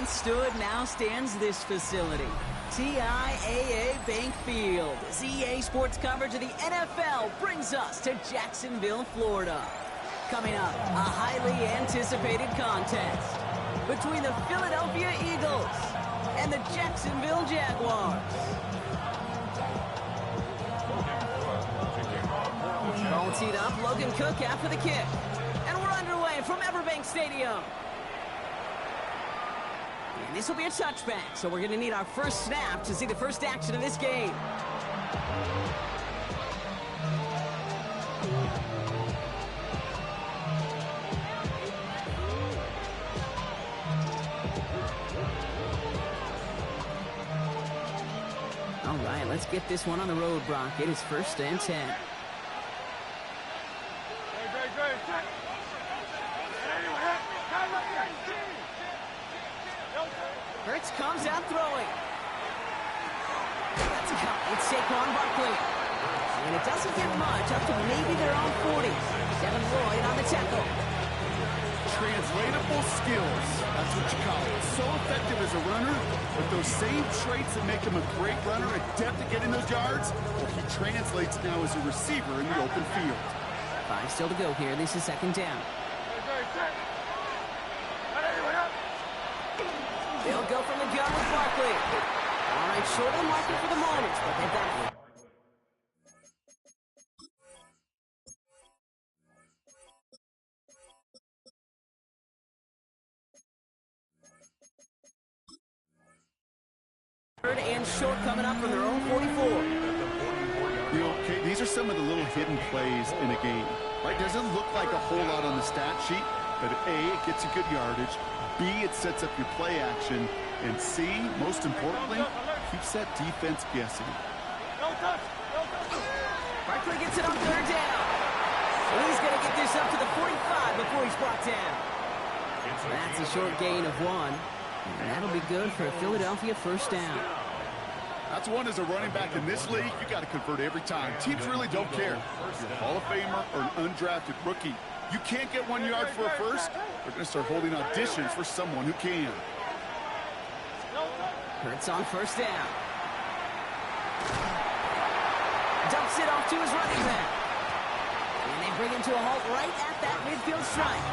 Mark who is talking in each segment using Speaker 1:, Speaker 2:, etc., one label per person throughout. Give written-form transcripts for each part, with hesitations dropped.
Speaker 1: once stood, now stands this facility. TIAA Bank Field. As EA Sports coverage of the NFL brings us to Jacksonville, Florida. Coming up, a highly anticipated contest between the Philadelphia Eagles and the Jacksonville Jaguars. Ball teed up, Logan Cook after the kick. And we're underway from Everbank Stadium. And this will be a touchback, so we're going to need our first snap to see the first action of this game. All right, let's get this one on the road, Brock. It is 1st and 10. Hurts comes out throwing. That's a cut. It's Saquon Barkley. And it doesn't get much, up to maybe their own 40. Devin Lloyd on the tackle.
Speaker 2: Translatable skills. That's what you call it. So effective as a runner, but those same traits that make him a great runner, adept at getting those yards, well, he translates now as a receiver in the open field.
Speaker 1: 5 still to go here. This is 2nd down. They'll go from the gun with Barkley. All right, short of the market for the moment, but they've got it. Third and short coming up from their own 44.
Speaker 2: You know, okay, these are some of the little hidden plays in a game. Right? Doesn't look like a whole lot on the stat sheet, but A, it gets you good yardage. B, it sets up your play action. And C, most importantly, keeps that defense guessing.
Speaker 1: Barkley gets it on 3rd down. He's going to get this up to the 45 before he's brought down. That's a short gain of 1. And that'll be good for a Philadelphia 1st down.
Speaker 2: That's one as a running back in this league, you got to convert every time. Teams really don't care. If you're a Hall of Famer or an undrafted rookie, you can't get 1 yard for a first, they're going to start holding auditions for someone who can.
Speaker 1: Hurts on 1st down. Dumps it off to his running back. And they bring him to a halt right at that midfield stripe.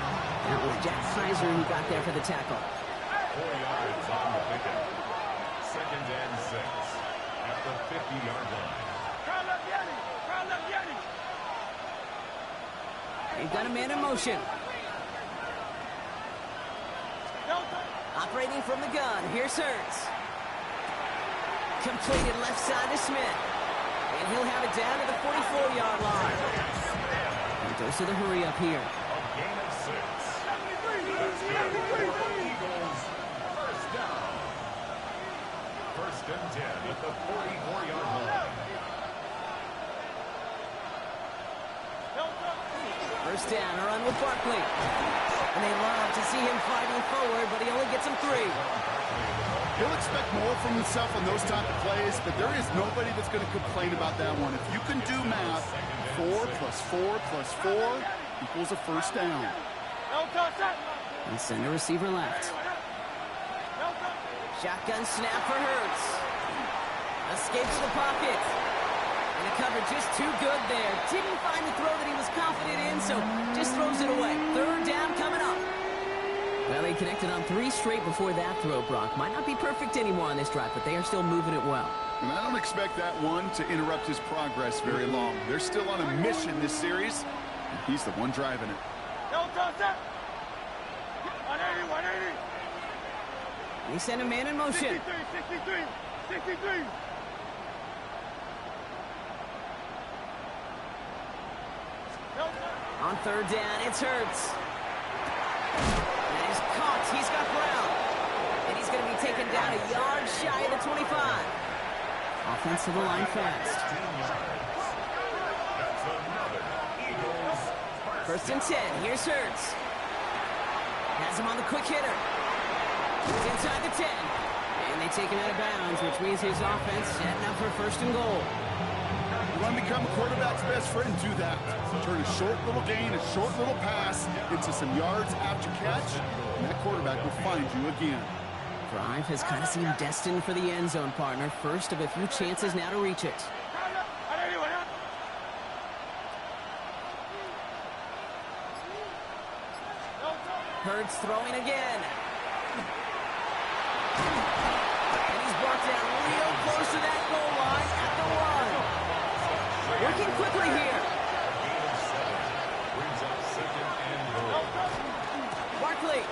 Speaker 1: That was Jack Kaiser who got there for the tackle.
Speaker 3: 4 yards on the pickup. 2nd and 6 at the 50-yard line.
Speaker 1: They've got a man in motion. Operating from the gun, here's Hurts. Completed left side to Smith. And he'll have it down to the 44-yard line. He goes to the hurry up here.
Speaker 3: A gain of 6. That's good for Eagles. 1st down. 1st and 10 at the 44-yard line.
Speaker 1: 1st down, a run with Barkley. And they love to see him fighting forward, but he only gets him 3.
Speaker 2: He'll expect more from himself on those type of plays, but there is nobody that's going to complain about that one. If you can do math, 4 plus 4 plus 4 equals a 1st down.
Speaker 1: And send a receiver left. Shotgun snap for Hurts. Escapes the pocket. And the cover just too good there. Didn't find the throw that he was confident in, so just throws it away. 3rd down coming up. Well, they connected on 3 straight before that throw, Brock. Might not be perfect anymore on this drive, but they are still moving it well.
Speaker 2: And I don't expect that one to interrupt his progress very long. They're still on a mission this series, and he's the one driving it.
Speaker 1: They send a man in motion.
Speaker 4: 63.
Speaker 1: On 3rd down, it's Hurts. And he's caught. He's got ground. And he's going to be taken down a yard shy of the 25. Offense to the line fast. 1st and 10. Here's Hurts. Has him on the quick hitter. He's inside the 10. And they take him out of bounds, which means his offense setting up for 1st and goal.
Speaker 2: You want to become a quarterback's best friend, do that. Turn a short little gain, a short little pass into some yards after catch, and that quarterback will find you again.
Speaker 1: Drive has kind of seemed destined for the end zone, partner. First of a few chances now to reach it. Hurts throwing again. And he's brought down real close to that goal line at the 1. Working quickly here. Barkley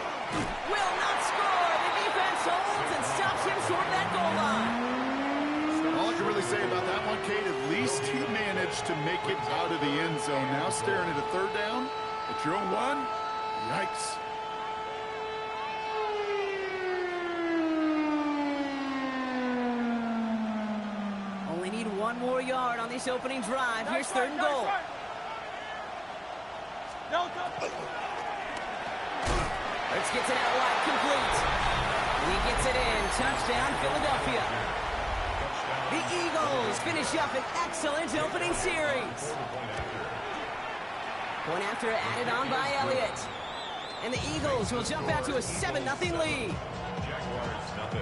Speaker 1: will not score. The defense holds and stops him short of that goal line.
Speaker 2: All I can really say about that one, Kate, at least he managed to make it out of the end zone. Now staring at a third down at your own 1. Yikes.
Speaker 1: Only need 1 more yard on this opening drive. Here's 3rd and goal. Let's get it out wide, complete. And he gets it in. Touchdown, Philadelphia. The Eagles finish up an excellent opening series. Point after added on by Elliott. And the Eagles will jump out to a 7-0 lead.
Speaker 3: Jaguars, nothing.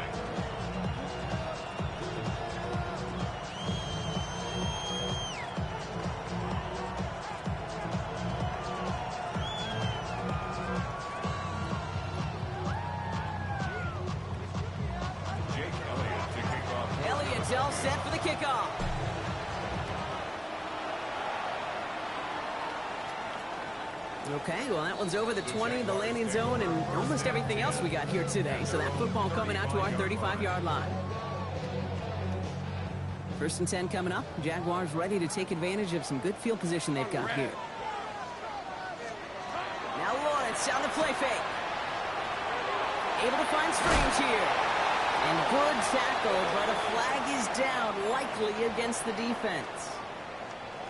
Speaker 1: Elliott's all set for the kickoff. Okay, well, that one's over the 20, the landing zone, and almost everything else we got here today. So that football coming out to our 35-yard line. 1st and 10 coming up. Jaguars ready to take advantage of some good field position they've got here. Now Lawrence on the play fake. Able to find Strange here. And good tackle, but a flag is down, likely against the defense.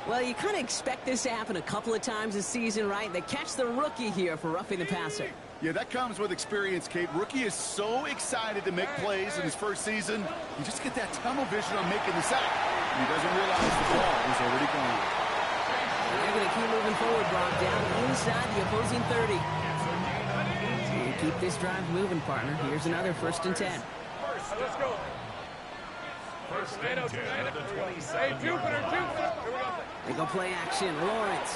Speaker 1: Well, you kind of expect this to happen a couple of times this season, right? They catch the rookie here for roughing the passer.
Speaker 2: Yeah, that comes with experience, Kate. Rookie is so excited to make plays in his first season. You just get that tunnel vision on making the sack. And he doesn't realize the ball is already gone.
Speaker 1: They're going to keep moving forward, Brock, down inside the opposing 30. And keep this drive moving, partner. Here's another 1st and 10.
Speaker 4: Let's go.
Speaker 3: 1st and 10 at the 27.
Speaker 4: Hey, Jupiter. Here we go.
Speaker 1: They go play action. Lawrence.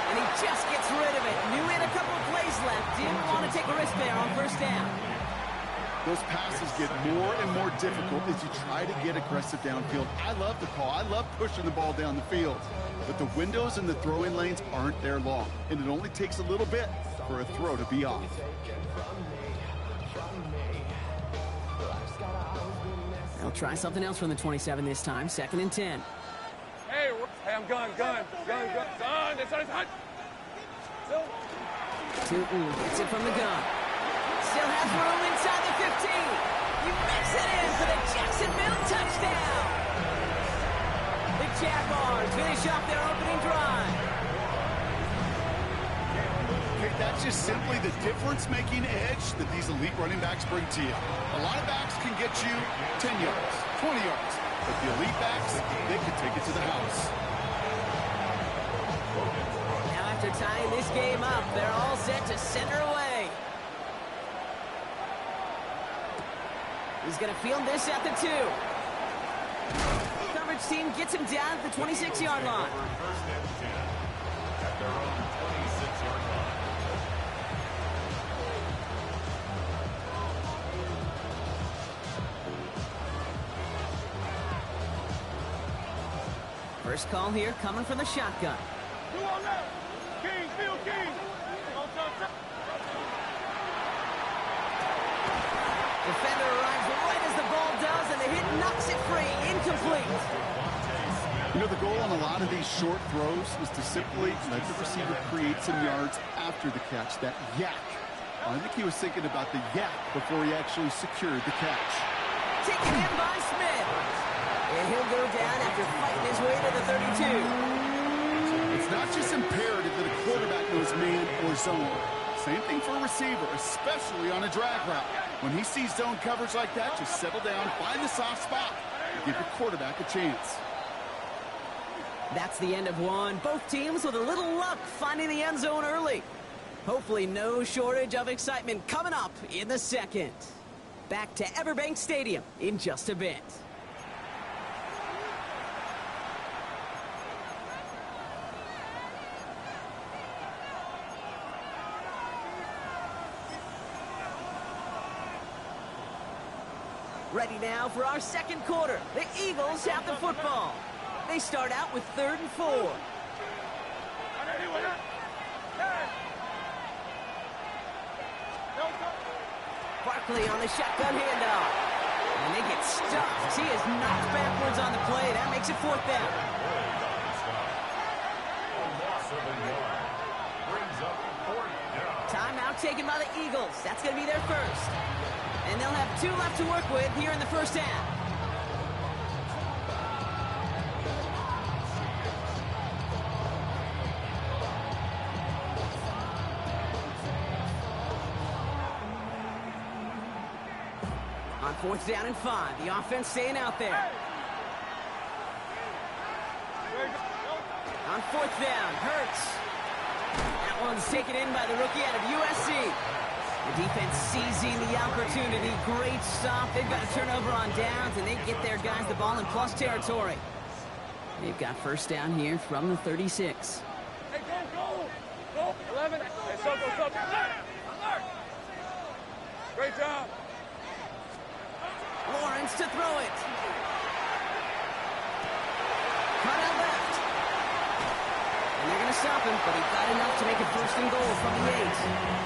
Speaker 1: And he just gets rid of it. Knew he had a couple of plays left. Didn't want to take a risk there on 1st down.
Speaker 2: Those passes get more and more difficult as you try to get aggressive downfield. I love the call. I love pushing the ball down the field. But the windows and the throwing lanes aren't there long. And it only takes a little bit for a throw to be off.
Speaker 1: They'll try something else from the 27 this time. 2nd and 10.
Speaker 4: Hey, I'm gun. It's on his hunt.
Speaker 1: Tootin gets it from the gun. Still has room inside the 15. He makes it in for the Jacksonville touchdown. The Jaguars finish off their opening drive.
Speaker 2: Okay, that's just simply the difference-making edge that these elite running backs bring to you. A lot of backs can get you 10 yards, 20 yards, but the elite backs, they can take it to the house.
Speaker 1: Now after tying this game up, they're all set to send her away. He's going to field this at the 2. Coverage team gets him down at the 26-yard line.
Speaker 3: 1st and 10 at their own 26-yard line.
Speaker 1: First call here coming from the shotgun.
Speaker 4: Two on left. King, field King.
Speaker 1: Defender arrives right as the ball does, and the hit knocks it free. Incomplete.
Speaker 2: You know, the goal on a lot of these short throws is to simply let the receiver create some yards after the catch, that yak. I think he was thinking about the yak before he actually secured the catch.
Speaker 1: Taken in by Smith. And he'll go down after fighting his way to the 32.
Speaker 2: It's not just imperative that a quarterback knows man or zone. Same thing for a receiver, especially on a drag route. When he sees zone coverage like that, just settle down, find the soft spot, and give your quarterback a chance.
Speaker 1: That's the end of one. Both teams with a little luck finding the end zone early. Hopefully no shortage of excitement coming up in the second. Back to Everbank Stadium in just a bit. Ready now for our second quarter. The Eagles have the football. They start out with 3rd and 4. Barkley on the shotgun handoff. And they get stuffed. He is knocked backwards on the play. That makes it 4th down. Timeout taken by the Eagles. That's going to be their first. And they'll have 2 left to work with here in the first half. On 4th down and 5, the offense staying out there. On 4th down, Hurts. That one's taken in by the rookie out of USC. The defense seizing the opportunity. Great stop. They've got a turnover on downs, and they get their guys the ball in plus territory. They've got first down here from the 36.
Speaker 4: Hey, go! 11. Hey, so go. Great job.
Speaker 1: Lawrence to throw it. Cut out left. And they're going to stop him, but he got enough to make it 1st and goal from the 8.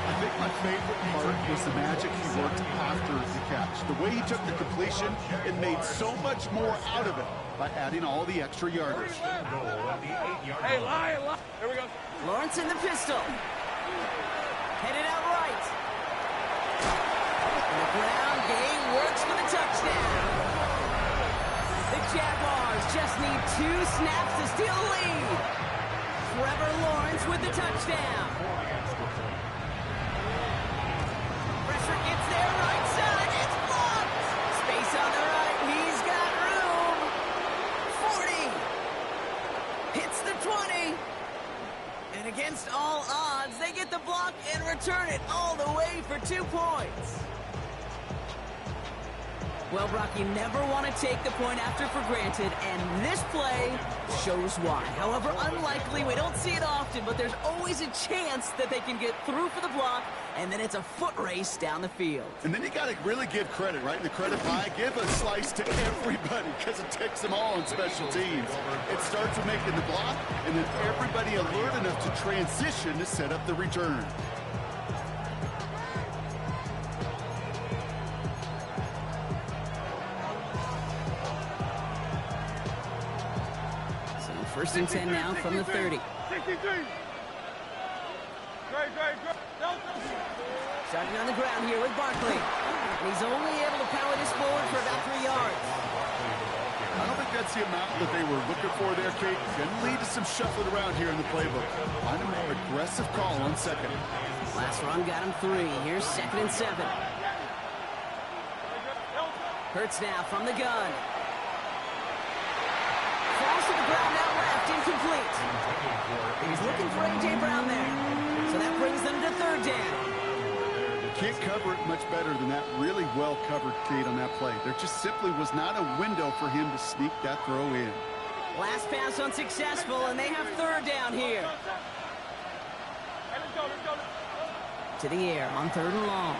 Speaker 2: I think my favorite part was the magic he worked after the catch. The way he took the completion and made so much more out of it by adding all the extra yardage.
Speaker 4: Hey, lie. Here we go.
Speaker 1: Lawrence in the pistol. Headed out right. And the ground game works for the touchdown. The Jaguars just need 2 snaps to steal the lead. Trevor Lawrence with the touchdown. Pressure gets there right side. It's blocked. Space on the right. He's got room. 40. Hits the 20. And against all odds, they get the block and return it all the way for 2 points. Well, Brock, you never want to take the point after for granted, and this play shows why. However unlikely, we don't see it often, but there's always a chance that they can get through for the block, and then it's a foot race down the field.
Speaker 2: And then you got to really give credit, right? The credit pie, give a slice to everybody because it takes them all on special teams. It starts with making the block, and then everybody alert enough to transition to set up the return.
Speaker 1: First and 10 now from the 30. Starting on the ground here with Barkley. And he's only able to power this forward for about 3 yards.
Speaker 2: I don't think that's the amount that they were looking for there, Kate. Can lead to some shuffling around here in the playbook. Find a more aggressive call on second.
Speaker 1: Last run got him 3. Here's 2nd and 7. Hurts now from the gun. Falls to the ground out left, incomplete. He's looking for A.J. Brown there. So that brings them to 3rd down.
Speaker 2: Can't cover it much better than that. Really well covered, Kate, on that play. There just simply was not a window for him to sneak that throw in.
Speaker 1: Last pass unsuccessful, and they have 3rd down here. To the air on 3rd and long.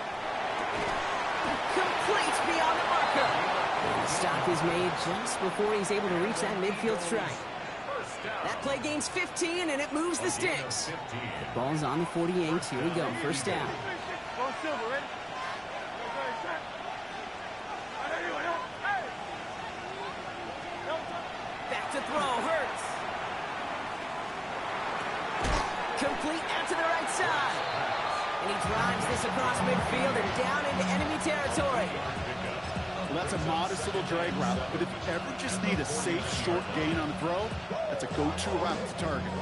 Speaker 1: Complete beyond the marker. The stop is made just before he's able to reach that midfield strike. That play gains 15, and it moves the sticks. The ball's on the 48. Here we go. 1st down. Back to throw. Hurts. Complete out to the right side. And he drives this across midfield and down into enemy territory.
Speaker 2: Well, that's a modest little drag route, but if you ever just need a safe, short gain on a throw, that's a go-to route to target.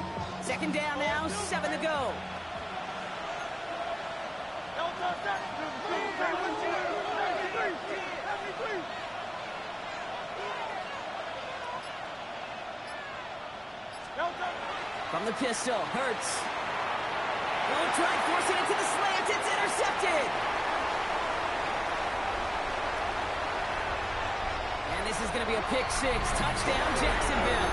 Speaker 1: 2nd down now, 7 to go. From the pistol, Hurts. Oh, try forcing it to the slant. It's intercepted. And this is going to be a pick six. Touchdown, Jacksonville.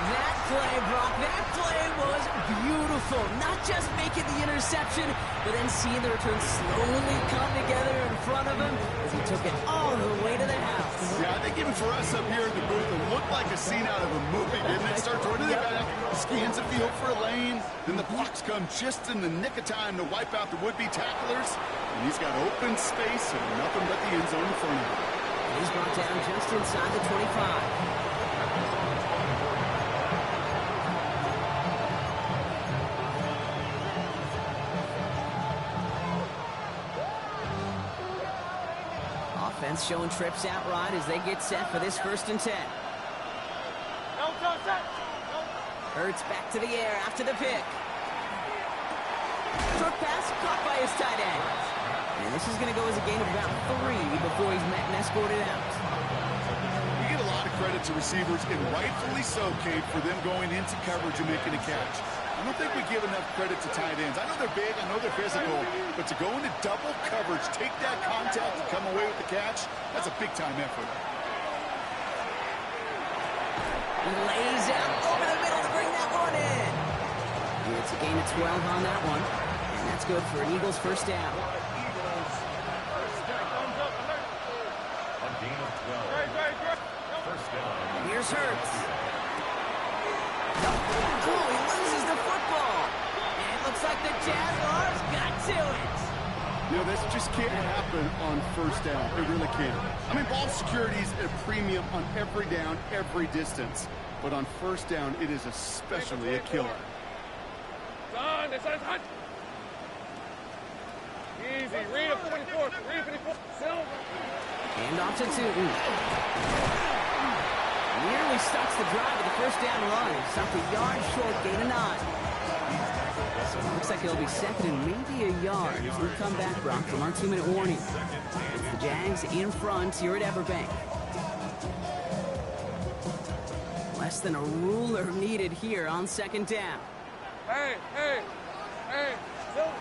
Speaker 1: That play, Brock, that play was beautiful. Not just making the interception, but then seeing the return slowly come together in front of him as he took it all the way to the house.
Speaker 2: Yeah, I think even for us up here in the booth, it looked like a scene out of a movie, didn't it? Starts running it back, scans the field for a lane, then the blocks come just in the nick of time to wipe out the would-be tacklers, and he's got open space and nothing but the end zone in front of him.
Speaker 1: He's brought down just inside the 25. Offense showing trips out right as they get set for this 1st and 10. Hurts back to the air after the pick. Short pass caught by his tight end. And this is going to go as a gain of about 3 before he's met and escorted out.
Speaker 2: You get a lot of credit to receivers, and rightfully so, Kate, for them going into coverage and making a catch. I don't think we give enough credit to tight ends. I know they're big, I know they're physical, but to go into double coverage, take that contact and come away with the catch, that's a big-time effort.
Speaker 1: He lays out over the middle to bring that one in. It's a gain of 12 on that one, and that's good for an Eagles 1st down.
Speaker 3: A gain of 12. First down.
Speaker 1: Here's Hurts. Oh, he loses the football. And it looks like the Jaguars got to it.
Speaker 2: You know, this just can't happen on 1st down. It really can't. I mean, ball security is a premium on every down, every distance. But on 1st down, it is especially a killer.
Speaker 4: Easy. Read up 24. Read 24. Silver.
Speaker 1: And off to Tootin. Nearly starts the drive with the 1st down run. Stopped a yard short, gain of 9. Looks like it'll be 2nd and maybe a yard as we come back, Brock, from our 2-minute warning. It's the Jags in front here at Everbank. Less than a ruler needed here on 2nd down.
Speaker 4: Hey. Silver.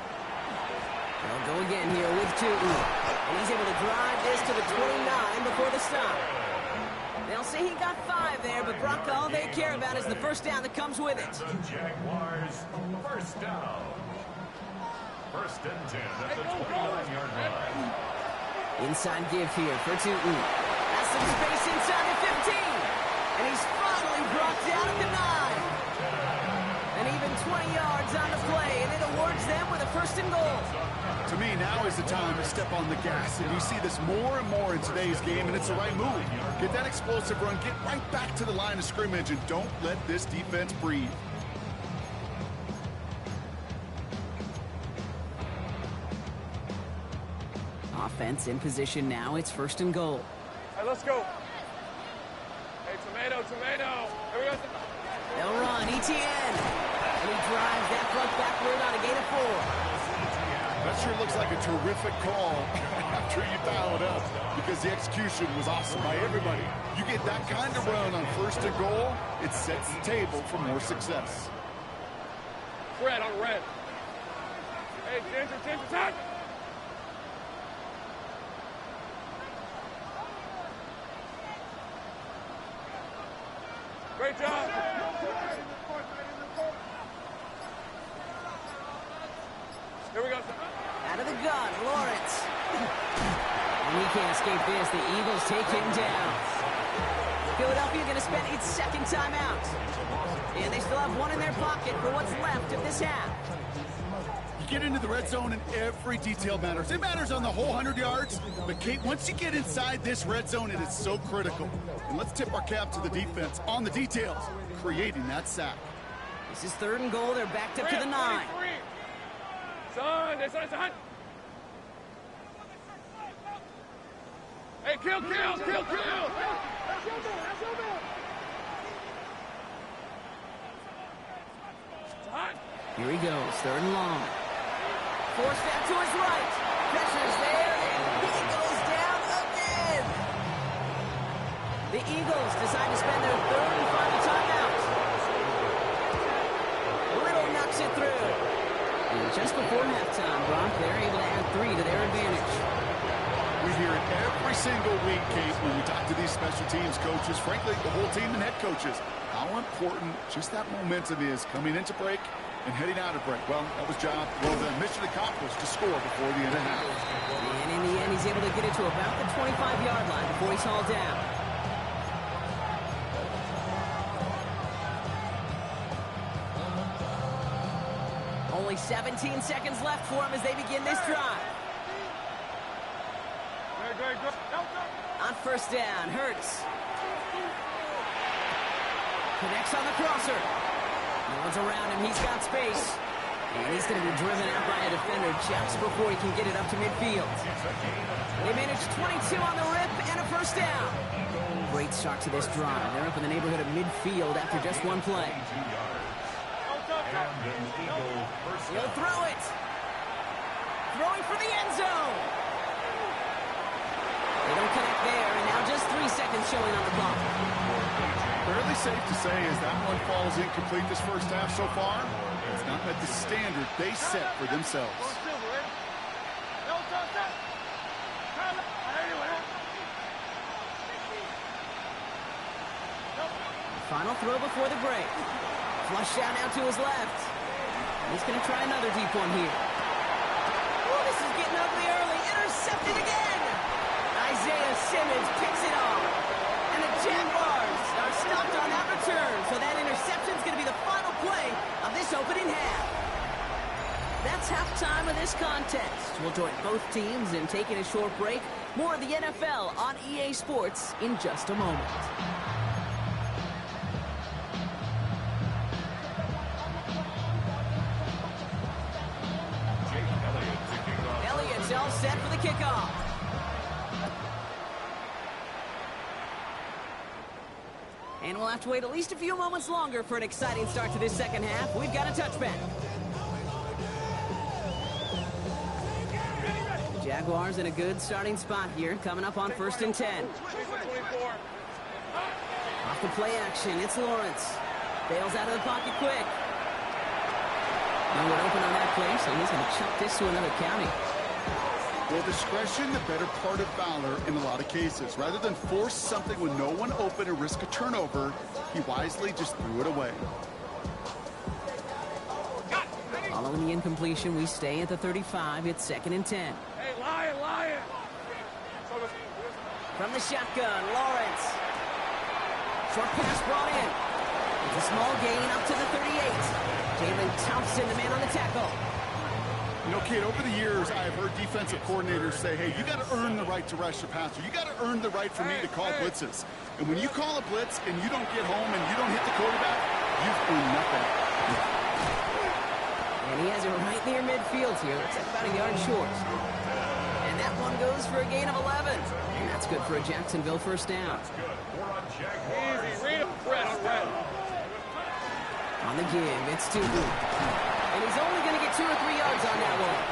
Speaker 1: They'll go again here with Tootin. And he's able to drive this to the 29 before the stop. They'll say he got 5 there, but Brock, all they care about is the 1st down that comes with it.
Speaker 3: The Jaguars, 1st down. 1st and 10 at the 29-yard line.
Speaker 1: Inside give here for Tootin. Has some space inside the 15. And he's finally brought down at the 9. And even 20 yards on the play, and it awards them with a 1st and goal.
Speaker 2: To me, now is the time to step on the gas, and you see this more and more in today's game, and it's the right move. Get that explosive run, get right back to the line of scrimmage, and don't let this defense breathe.
Speaker 1: Offense in position now. It's 1st and goal.
Speaker 4: All right, let's go. Hey, tomato. Here we go.
Speaker 1: They'll run. ETN. And he drives that front backward on a gain of 4.
Speaker 2: That sure looks like a terrific call after you dial it up, because the execution was awesome by everybody. You get that kind of run on 1st and goal, it sets the table for more success.
Speaker 4: Red on red. Hey, Ginger, touch! Great job! Here we go.
Speaker 1: Out of the gun, Lawrence. And he can't escape this. The Eagles take him down. Philadelphia going to spend its 2nd timeout. And they still have 1 in their pocket for what's left of this half.
Speaker 2: You get into the red zone and every detail matters. It matters on the whole 100 yards. But, Kate, once you get inside this red zone, it is so critical. And let's tip our cap to the defense on the details, creating that sack.
Speaker 1: This is 3rd and goal. They're backed up to the 9.
Speaker 4: Son. Hey, kill!
Speaker 1: Here he goes, 3rd and long. Forced out to his right. Pressure's there, and he goes down again. The Eagles decide to spend their 3rd and final timeout. pokes it through. And just before halftime, Brock, they're able to add 3 to their advantage.
Speaker 2: We hear it every single week, Kate, when we talk to these special teams coaches, frankly, the whole team and head coaches, how important just that momentum is coming into break and heading out of break. Well, that was job well done. Mission accomplished to score before the end of half.
Speaker 1: And in the end, he's able to get it to about the 25-yard line before he's hauled down. Only 17 seconds left for him as they begin this drive. On first down, Hurts. Connects on the crosser. No one's around him. He's got space. And he's going to be driven out by a defender just before he can get it up to midfield. They managed 22 on the rip and a first down. Great start to this drive. They're up in the neighborhood of midfield after just one play. He'll throw it. Throwing for the end zone. They don't connect there, and now just 3 seconds showing on the clock.
Speaker 2: Fairly safe to say as that one falls incomplete this first half so far, it's not met the standard they set for themselves.
Speaker 1: Final throw before the break. Flushed out now to his left. He's going to try another deep one here. Oh, this is getting ugly early. Intercepted again. Isaiah Simmons picks it off. And the Jaguars are stopped on that return. So that interception is going to be the final play of this opening half. That's halftime of this contest. We'll join both teams in taking a short break. More of the NFL on EA Sports in just a moment. Elliott's all set for the kickoff. And we'll have to wait at least a few moments longer for an exciting start to this second half. We've got a touchback. The Jaguars in a good starting spot here, coming up on 1st and 10. Off the play action, it's Lawrence. Bails out of the pocket quick. No one open on that play, so he's going to chuck this to another county.
Speaker 2: Well, discretion, the better part of valor in a lot of cases. Rather than force something with no one open and risk a turnover, he wisely just threw it away.
Speaker 1: Following the incompletion, we stay at the 35. It's 2nd and 10.
Speaker 4: Hey, Lion!
Speaker 1: From the shotgun, Lawrence. Short pass brought in. It's a small gain up to the 38. Jalen Thompson, the man on the tackle.
Speaker 2: You know, kid, over the years, I have heard defensive coordinators say, hey, you got to earn the right to rush your passer. You got to earn the right for me to call blitzes. And when you call a blitz and you don't get home and you don't hit the quarterback, you've earned nothing.
Speaker 1: And he has it right near midfield here. It's about a yard short. And that one goes for a gain of 11. And that's good for a Jacksonville first down.
Speaker 4: Easy, read him. Red.
Speaker 1: On the give, it's Tugu. And he's only going to get 2 or 3 yards on that one.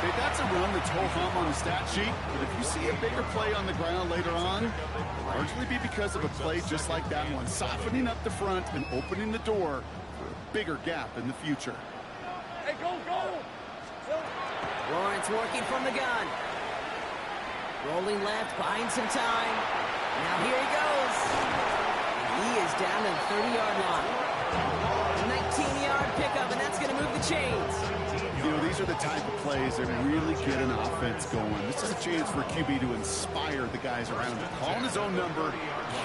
Speaker 2: Hey, that's a run that's ho-hum on the stat sheet, but if you see a bigger play on the ground later on, it'll largely be because of a play just like that one, softening up the front and opening the door for a bigger gap in the future.
Speaker 4: Hey, go!
Speaker 1: Lawrence working from the gun. Rolling left, buying some time. Now here he goes. And he is down to the 30-yard line. 19-yard pickup, and that's going to move the chains.
Speaker 2: You know, these are the type of plays that really get an offense going. This is a chance for a QB to inspire the guys around him. Calling his own number,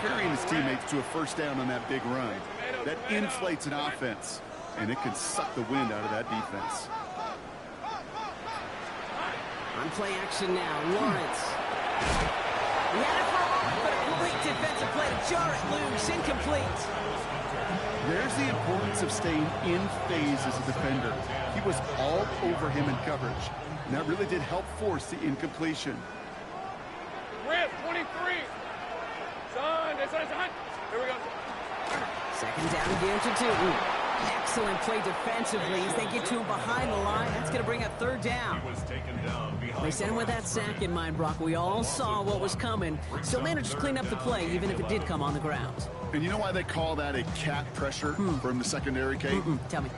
Speaker 2: carrying his teammates to a first down on that big run. That inflates an offense, and it can suck the wind out of that defense.
Speaker 1: On play action now, Lawrence. He had it for a moment, but a great defensive play to jar it loose, incomplete.
Speaker 2: There's the importance of staying in phase as a defender. He was all over him in coverage, and that really did help force the incompletion.
Speaker 4: Rip, 23. Son. Here we go.
Speaker 1: 2nd down again to 2. Excellent play defensively as they get to him behind the line. That's going to bring up 3rd down. They sent him with that sack in mind, Brock. We all saw what was coming. Still managed to clean up the play, even if it did come on the ground.
Speaker 2: And you know why they call that a cat pressure from the secondary, Kate?
Speaker 1: Tell me.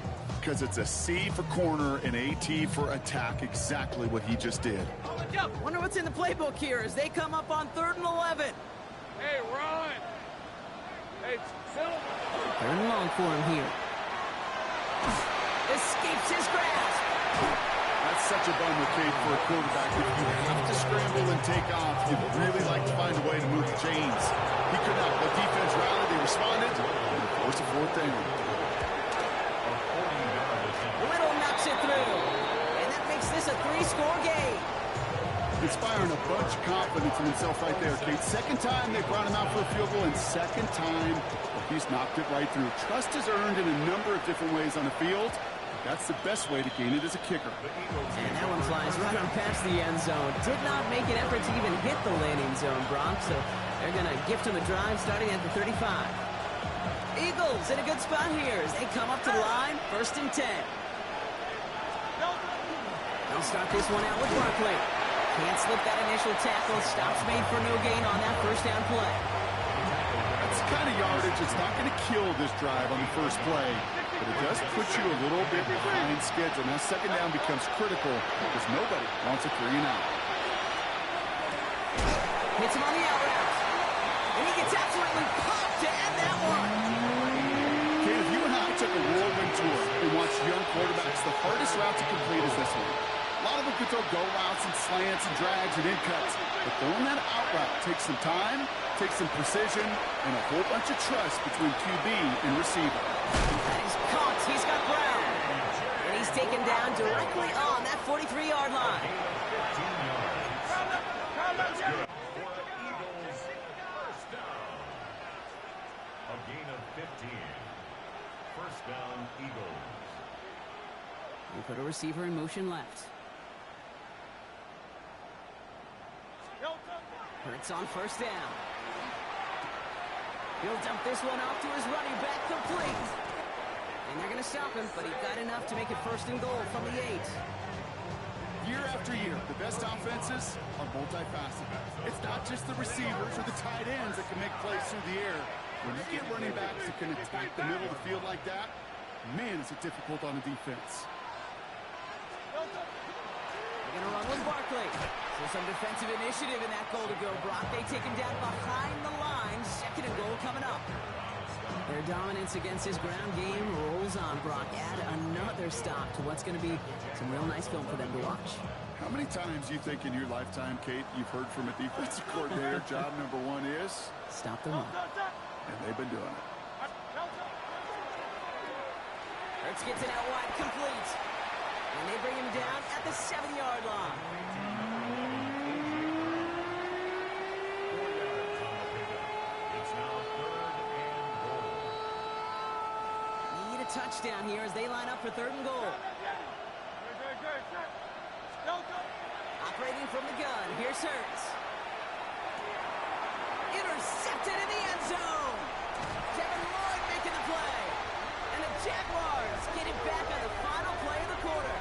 Speaker 2: because it's a C for corner and a T for attack, exactly what he just did.
Speaker 1: Wonder what's in the playbook here as they come up on 3rd and 11.
Speaker 4: Hey, run. Hey, Silver.
Speaker 1: 3rd and long for him here. Escapes his grasp.
Speaker 2: That's such a bummer, Kate, for a quarterback. If you have to scramble and take off, you'd really like to find a way to move the chains. He could not. The defense rallied, they responded, and forced a 4th down.
Speaker 1: Little knocks it through. And that makes this a 3-score game.
Speaker 2: Inspiring a bunch of confidence in himself right there, Kate. 2nd time they brought him out for a field goal, and 2nd time he's knocked it right through. Trust is earned in a number of different ways on the field. That's the best way to gain it as a kicker.
Speaker 1: And that one flies right on past the end zone. Did not make an effort to even hit the landing zone, Brock, so they're going to gift him a drive starting at the 35. Eagles in a good spot here as they come up to the line, 1st and 10. They'll start this one out with Barkley. Can't slip that initial tackle. Stops made for no gain on that 1st down play.
Speaker 2: That's the kind of yardage. It's not going to kill this drive on the first play, but it does put you a little bit behind schedule. Now 2nd down becomes critical because nobody wants a 3 and out.
Speaker 1: Hits him on the out route. And he gets absolutely popped to end that one.
Speaker 2: Kate, if you and I took a whirlwind tour and watched young quarterbacks, the hardest route to complete is this one. A lot of them can throw go routes and slants and drags and in cuts, but throwing that out route takes some time, takes some precision, and a whole bunch of trust between QB and receiver.
Speaker 1: And he's caught. He's got Brown. And he's taken down directly on that 43-yard line.
Speaker 3: That's good. For the Eagles, 1st down. A gain of 15. 1st down, Eagles.
Speaker 1: We put a receiver in motion left. Hurts on 1st down. He'll dump this one off to his running back, complete. And they're going to stop him, but he got enough to make it 1st and goal from the 8.
Speaker 2: Year after year, the best offenses are multifaceted. It's not just the receivers or the tight ends that can make plays through the air. When you get running backs that can attack the middle of the field like that, man, is it difficult on the defense.
Speaker 1: They're going to run with Barkley. So some defensive initiative in that goal to go, Brock. They take him down behind the line. 2nd and goal coming up. Their dominance against his ground game rolls on, Brock. Add another stop to what's going to be some real nice film for them to watch.
Speaker 2: How many times do you think in your lifetime, Kate, you've heard from a defensive coordinator, job number 1 is?
Speaker 1: Stop the run.
Speaker 2: And they've been doing it.
Speaker 1: Hurts gets it out wide, complete. And they bring him down at the 7-yard line. Touchdown here as they line up for 3rd and goal. Operating from the gun, here's Hurts. Intercepted in the end zone. Kevin Lloyd making the play. And the Jaguars get it back on the final play of the quarter.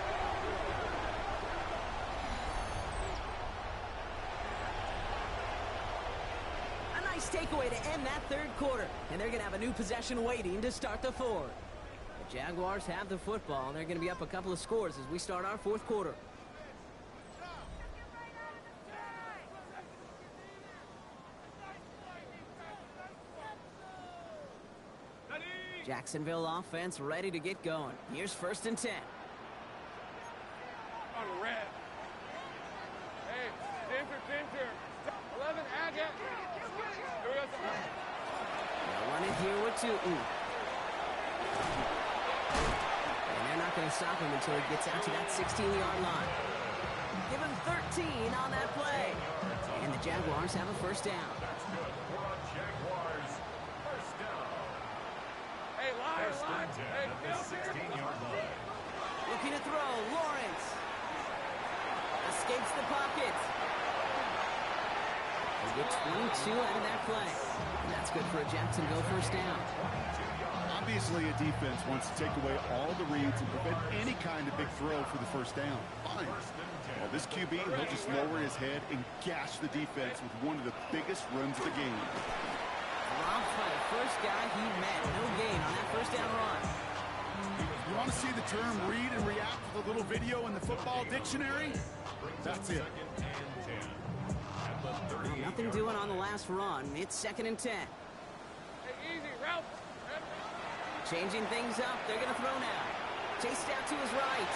Speaker 1: A nice takeaway to end that 3rd quarter. And they're going to have a new possession waiting to start the 4th. The Jaguars have the football, and they're going to be up a couple of scores as we start our 4th quarter. Jacksonville offense ready to get going. Here's 1st and 10.
Speaker 4: On the red. Hey, Dinter. 11, Agate. Here we go.
Speaker 1: They'll run it here with Tootin. And they're not going to stop him until he gets out to that 16-yard line. Give him 13 on that play. And the Jaguars have a 1st down.
Speaker 3: That's good. For the Jaguars, 1st down.
Speaker 4: Hey, line.
Speaker 3: 1st and 10 at the 16-yard line.
Speaker 1: Looking to throw, Lawrence. Escapes the pocket. They get 22 out of that play. And that's good for a Jacksonville 1st down.
Speaker 2: Obviously, a defense wants to take away all the reads and prevent any kind of big throw for the 1st down. Fine. Well, this QB, he'll just lower his head and gash the defense with one of the biggest runs of the game.
Speaker 1: Dropped by the first guy he met. No gain on that 1st down run.
Speaker 2: You want to see the term read and react with a little video in the football dictionary? That's it.
Speaker 1: Well, nothing doing on the last run. It's 2nd and 10.
Speaker 4: Hey, easy, Ralph.
Speaker 1: Changing things up. They're going to throw now. Chased out to his right.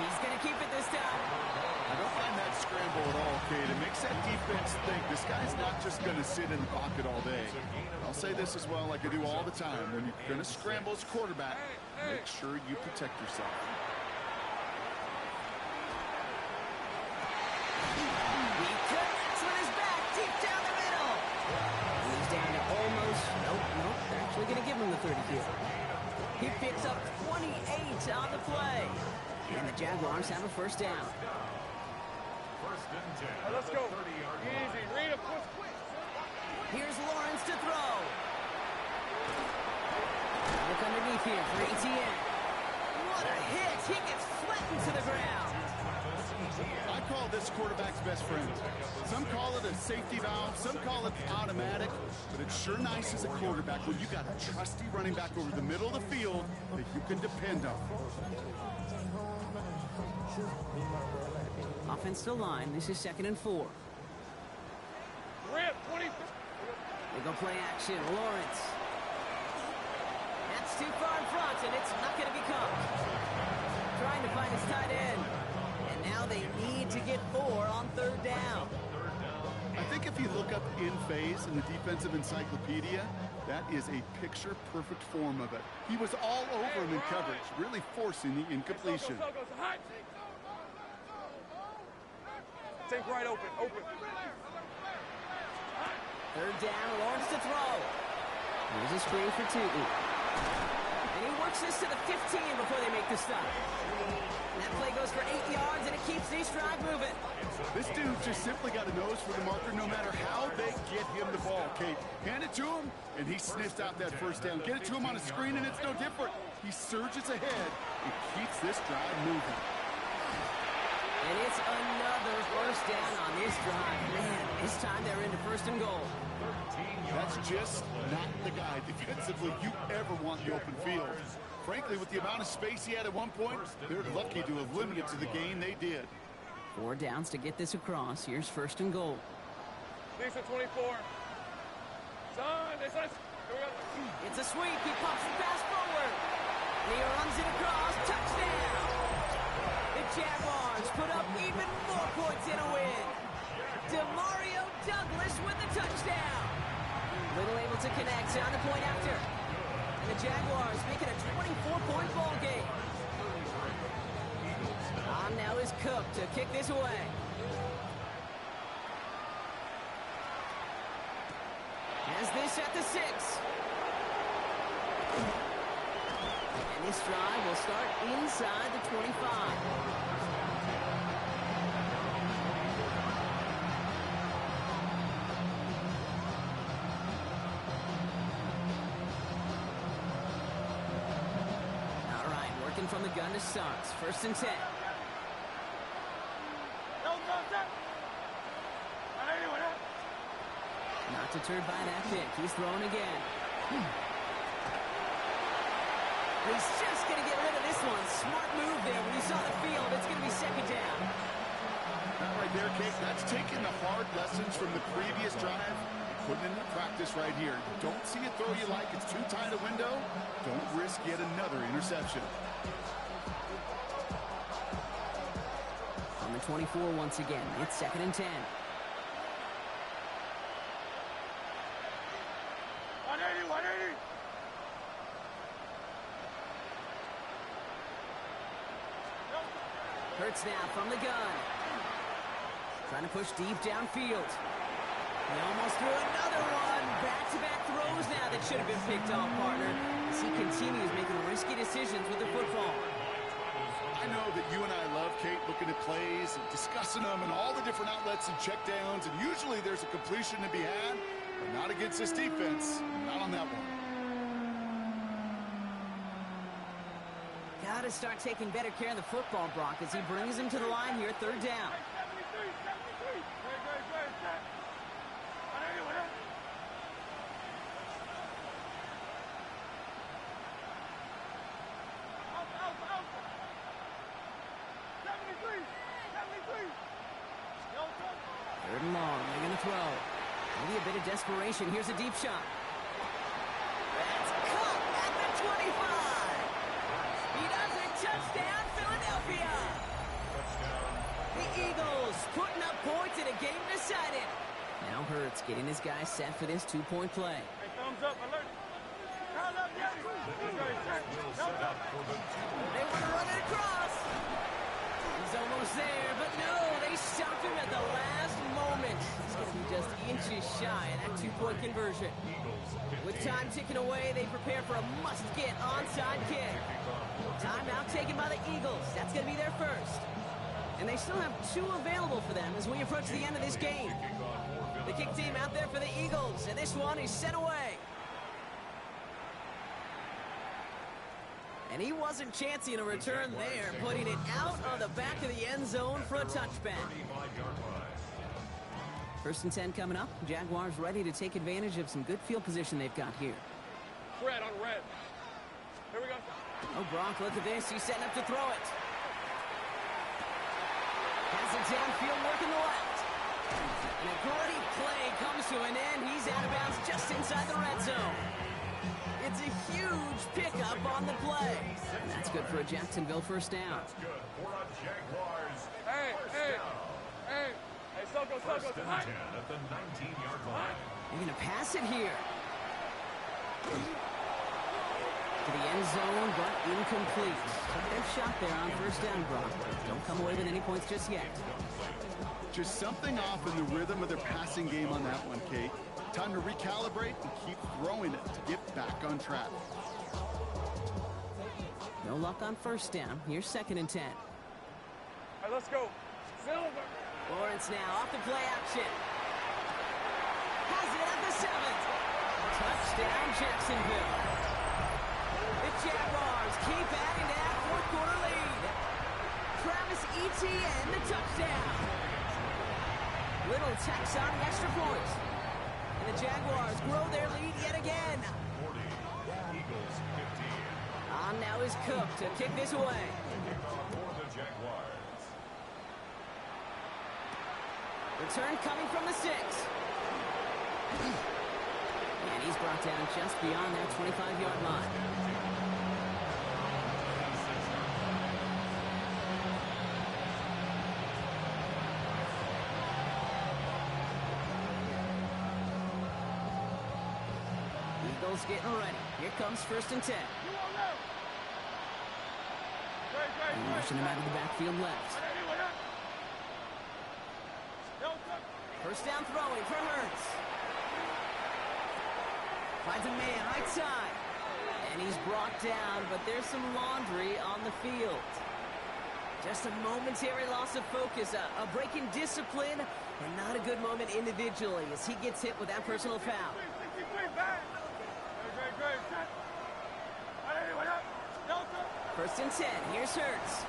Speaker 1: He's going to keep it this time.
Speaker 2: I don't find that scramble at all, Kate. It makes that defense think this guy's not just going to sit in the pocket all day. I'll say this as well, like I do all the time. When you're going to scramble as quarterback, make sure you protect yourself.
Speaker 1: He connects with his back deep down the middle. He's down to almost, nope, they're actually going to give him the 30 here. He picks up 28 on the play. And the Jaguars have a first down.
Speaker 3: First and 10.
Speaker 4: Let's go.
Speaker 3: 30-yard
Speaker 4: Easy, read a push quick.
Speaker 1: Here's Lawrence to throw. Look underneath here for Etienne. What a hit. He gets flattened to the ground.
Speaker 2: I call this quarterback's best friend. Some call it a safety valve, some call it automatic, but it's sure nice as a quarterback when you got a trusty running back over the middle of the field that you can depend on.
Speaker 1: Offensive line, this is 2nd and 4.
Speaker 4: Rip, 20.
Speaker 1: They go play action, Lawrence. That's too far in front, and it's not going to be caught. Trying to find his tight end. And now they need to get 4 on 3rd down.
Speaker 2: I think if you look up in phase in the defensive encyclopedia, that is a picture-perfect form of it. He was all over him in coverage, really forcing the incompletion.
Speaker 4: Go, hot. Take right open.
Speaker 1: 3rd down, Lawrence to throw. Here's a screen for Tootin. And he works this to the 15 before they make the stop. And that play goes for 8 yards, and it keeps this drive moving.
Speaker 2: This dude just simply got a nose for the marker no matter how they get him the ball, Kate. Hand it to him, and he sniffs out that first down. Get it to him on a screen, and it's no different. He surges ahead and keeps this drive moving.
Speaker 1: And it's another first down on this drive. Man, this time they're into 1st and goal.
Speaker 2: That's just not the guy defensively you ever want in the open field. Frankly, with the amount of space he had at one point, they're lucky to have limited to the gain they did.
Speaker 1: 4 downs to get this across. Here's 1st and goal.
Speaker 4: Lisa 24. Son,
Speaker 1: It's a sweep. He pops the pass forward. And he runs it across. Touchdown. The Jaguars put up even more points in a win. Demario Douglas with the touchdown. Little able to connect on the point after. And the Jaguars make it a 24-point ball game. On now is Cook to kick this away. Has this at the 6. And this drive will start inside the 25. From the gun to start. 1st and 10. Not deterred by that pick. He's throwing again. He's just going to get rid of this one. Smart move there. When you saw the field, it's going to be 2nd down.
Speaker 2: That right there, Kate, that's taking the hard lessons from the previous drive, putting into practice right here. Don't see a throw you like. It's too tight a window. Don't risk yet another interception.
Speaker 1: On the 24 once again. It's 2nd and 10. Hurts now from the gun. Trying to push deep downfield. He almost threw another one. Back-to-back throws now that should have been picked off, partner. As he continues making risky decisions with the football.
Speaker 2: I know that you and I love, Kate, looking at plays and discussing them and all the different outlets and checkdowns, and usually there's a completion to be had, but not against this defense. Not on that one.
Speaker 1: Got to start taking better care of the football, Brock, as he brings him to the line here, 3rd down. throw. Maybe a bit of desperation. Here's a deep shot. That's caught at the 25. He does it. Touchdown, Philadelphia. The Eagles putting up points in a game decided. Now Hurts getting his guys set for this two-point play.
Speaker 4: Hey, thumbs up, alert. Thumbs up, yeah.
Speaker 1: They want to run it across. He's almost there, but no, they stopped him at the last moment. He's going to be just inches shy of that two-point conversion. With time ticking away, they prepare for a must-get onside kick. Timeout taken by the Eagles. That's going to be their first. And they still have two available for them as we approach the end of this game. The kick team out there for the Eagles, and this one is sent away. And he wasn't chancing a return there, putting it out of the back of the end zone for a touchback. 1st and 10 coming up. Jaguars ready to take advantage of some good field position they've got here.
Speaker 4: Red on red. Here we go.
Speaker 1: Oh, Brock, look at this. He's setting up to throw it. Has it downfield, working the left. And a great play comes to an end. He's out of bounds just inside the red zone. It's a huge pickup on the play. And that's good for a Jacksonville first down.
Speaker 3: That's good for a Jaguars.
Speaker 4: Hey, hey, hey. Hey, Soko,
Speaker 3: First
Speaker 4: Soko,
Speaker 3: and
Speaker 4: tonight.
Speaker 3: 10 at the 19-yard line.
Speaker 1: They're going to pass it here. To the end zone, but incomplete. Took their shot there on first down, Brock. Don't come away with any points just yet.
Speaker 2: Just something off in the rhythm of their passing game on that one, Kate. Time to recalibrate and keep throwing it to get back on track.
Speaker 1: No luck on first down. Here's 2nd and 10.
Speaker 4: All right, let's go. Silver.
Speaker 1: Lawrence now off the play action. Has it at the 7th. Touchdown, Jacksonville. The Jaguars keep adding to that fourth-quarter lead. Travis Etienne, the touchdown. Little tacks on the extra point. And the Jaguars grow their lead yet again.
Speaker 3: 40. Eagles 15.
Speaker 1: On now is Cook to kick this away.
Speaker 3: Kickoff for the Jaguars.
Speaker 1: Return coming from the 6. And he's brought down just beyond that 25-yard line. Eagles getting ready. Here comes 1st and 10. And rushing him out of the backfield left. First down throwing for Hurts. Finds a man right side. And he's brought down, but there's some laundry on the field. Just a momentary loss of focus, a break in discipline, and not a good moment individually as he gets hit with that personal foul. First and 10, here's Hurts.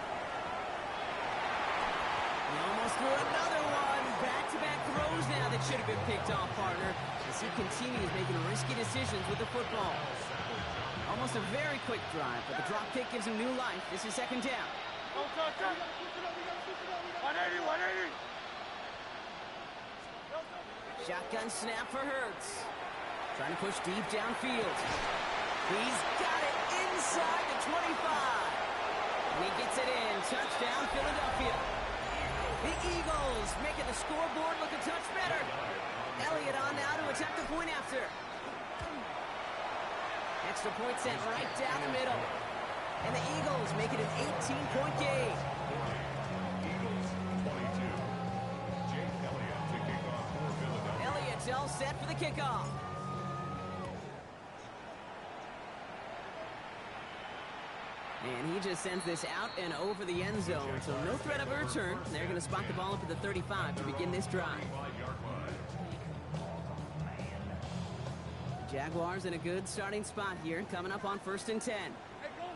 Speaker 1: He almost threw another one. Back-to-back throws now that should have been picked off, partner, as he continues making risky decisions with the football. Almost a very quick drive, but the drop kick gives him new life. This is 2nd down.
Speaker 4: 180.
Speaker 1: Shotgun snap for Hurts. Trying to push deep downfield. He's got it inside the 25. And he gets it in. Touchdown, Philadelphia. The Eagles making the scoreboard look a touch better. Elliott on now to attack the point after. Extra point sent right down the middle. And the Eagles make it an 18-point game.
Speaker 3: Eagles 22. Jake Elliott to kick off for Philadelphia.
Speaker 1: Elliott's all set for the kickoff. And he just sends this out and over the end zone, so no threat of a return. They're going to spot the ball up at the 35 to begin this drive.
Speaker 3: 5-yard line.
Speaker 1: Jaguars in a good starting spot here, coming up on 1st and 10.
Speaker 4: Hey, go!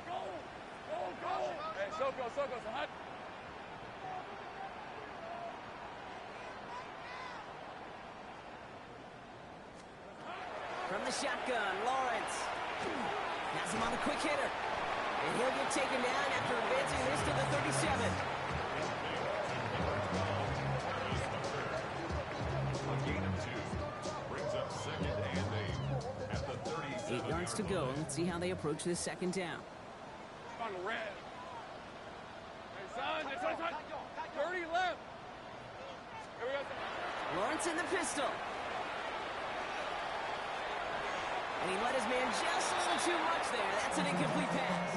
Speaker 4: Hey, Soko, so hot.
Speaker 1: From the shotgun, Lawrence. Has him on the quick hitter. And he'll get taken down after advancing this to the 37.
Speaker 3: A gain of
Speaker 1: seconds to go. Let's see how they approach this second down.
Speaker 4: On the red. Hey, son, it's on 30 left. Here we go.
Speaker 1: Lawrence in the pistol. And he let his man just a little too much there. That's an incomplete pass.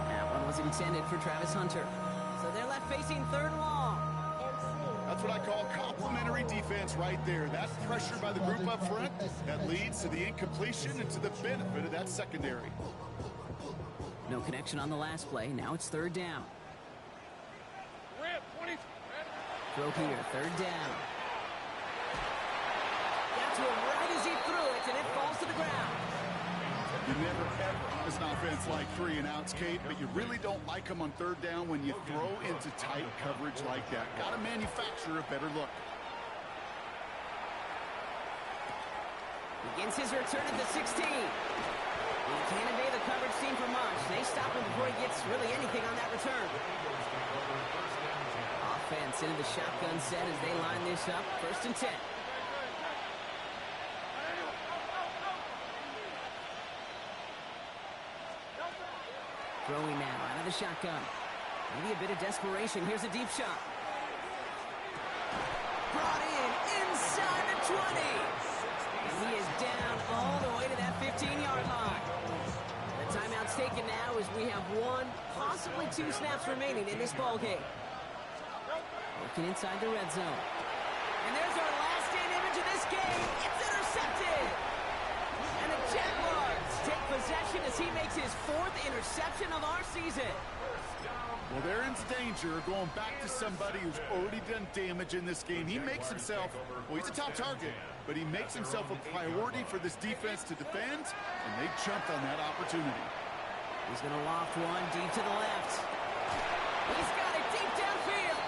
Speaker 1: That one was intended for Travis Hunter. So they're left facing third and long.
Speaker 2: That's what I call complimentary defense right there. That pressure by the group up front, that leads to the incompletion and to the benefit of that secondary.
Speaker 1: No connection on the last play. Now it's third down.
Speaker 4: Rip, 20.
Speaker 1: Throw here, third down. Got to him right as he threw it, and it falls to the ground.
Speaker 2: You never ever, as an offense, like 3 and outs, Kate, but you really don't like them on third down when you throw into tight coverage like that. Got to manufacture a better look.
Speaker 1: Begins his return at the 16. He can't evade the coverage team for much. They stop him before he gets really anything on that return. Offense into the shotgun set as they line this up. First and 10. Throwing now out of the shotgun. Maybe a bit of desperation. Here's a deep shot. Brought in inside the 20. And he is down all the way to that 15-yard line. The timeout's taken now as we have 1, possibly 2 snaps remaining in this ball game. Working inside the red zone. And there's our last stand image of this game. It's intercepted. And the Jaguars take possession as he makes his 4th interception of our season.
Speaker 2: Well, they're in danger going back to somebody who's already done damage in this game. He makes himself, well, he's a top target, but he makes himself a priority for this defense to defend, and they jumped on that opportunity.
Speaker 1: He's going to loft one deep to the left. He's got it deep downfield.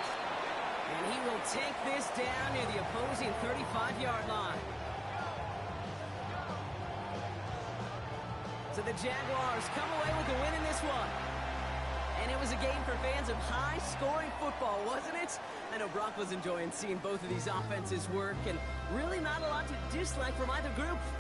Speaker 1: And he will take this down near the opposing 35-yard line. So the Jaguars come away with the win in this one. And it was a game for fans of high-scoring football, wasn't it? I know Brock was enjoying seeing both of these offenses work, and really not a lot to dislike from either group.